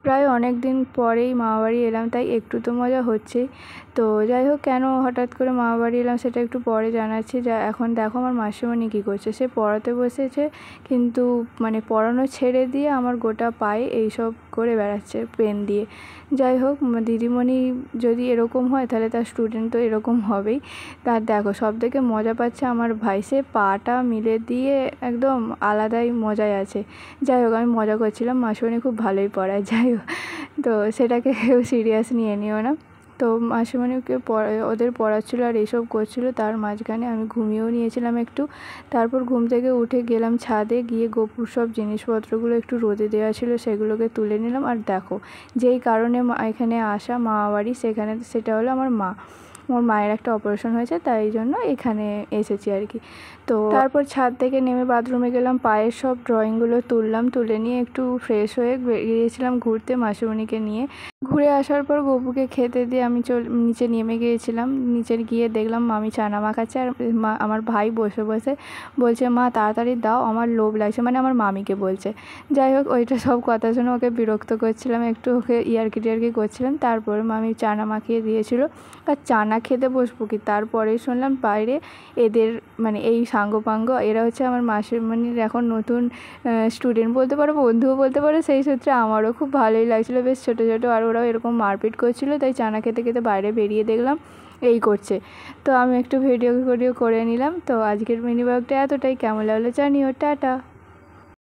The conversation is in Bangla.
প্রায় অনেক দিন পরেই মামাবাড়ি এলাম, তাই একটু তো মজা হচ্ছেই। তো যাই হোক, কেন হঠাৎ করে মামাবাড়ি এলাম সেটা একটু পরে জানাচ্ছি। এখন দেখো আমার মাসিমণি কী করছে, সে পড়াতে বসেছে কিন্তু মানে পড়ানো ছেড়ে দিয়ে আমার গোটা পায়ে এইসব করে বেড়াচ্ছে পেন দিয়ে। যাই হোক, দিদিমণি যদি এরকম হয় তাহলে তার স্টুডেন্ট তো এরকম হবেই। তার দেখো সব থেকে মজা পাচ্ছে আমার ভাই, সে পাটা মিলে দিয়ে একদম আলাদাই মজায় আছে। যাই হোক, আমি মজা করছিলাম, মাসিমণি খুব ভালোই পড়ায়। যাই হোক, তো সেটাকে কেউ সিরিয়াস নিয়ে নিও না। তো মাসিমণিকে ওদের পড়াচ্ছিলো আর এইসব করছিলো, তার মাঝখানে আমি ঘুমিয়েও নিয়েছিলাম একটু। তারপর ঘুম থেকে উঠে গেলাম ছাদে, গিয়ে গোপুর সব জিনিসপত্রগুলো একটু রোদে দেওয়া ছিল সেগুলোকে তুলে নিলাম। আর দেখো, যেই কারণে এখানে আসা মামাবাড়ি সেটা হলো আমার মায়ের একটা অপারেশন হয়েছে, তাই জন্য এখানে এসেছি আর কি। তো তারপর ছাদ থেকে নেমে বাথরুমে গেলাম, পায়ের সব ড্রয়িংগুলো তুললাম, তুলে নিয়ে একটু ফ্রেশ হয়ে বেরিয়েছিলাম ঘুরতে মাসিমণিকে নিয়ে। ঘুরে আসার পর গপুকে খেতে দিয়ে আমি নিচে নেমে গিয়েছিলাম। নিচে গিয়ে দেখলাম মামি চানা মাখাচ্ছে, আর আমার ভাই বসে বসে বলছে, মা তাড়াতাড়ি দাও, আমার লোভ লাগছে, মানে আমার মামিকে বলছে। যাই হোক, ওইটা সব কথা শুনে ওকে বিরক্ত করছিলাম, একটু ওকে ইয়ার্কি টিয়ার্কি করছিলাম। তারপরে মামি চানা মাখিয়ে দিয়েছিল, আর চানা খেতে বসবো কি, তারপরেই শুনলাম বাইরে এদের মানে এই সাঙ্গপাঙ্গ, এরা হচ্ছে আমার মাসিমণির এখন নতুন স্টুডেন্ট বলতে পারো, বন্ধুও বলতে পারো। সেই সূত্রে আমারও খুব ভালোই লাগছিলো, বেশ ছোটো ছোটো, আর ওরাও এরকম মারপিট করছিলো, তাই চানা খেতে খেতে বাইরে বেরিয়ে দেখলাম এই করছে। তো আমি একটু ভিডিও করে নিলাম। তো আজকের মিনি ব্লগটা এতটাই, কেমন লাগলো জানিও, টাটা।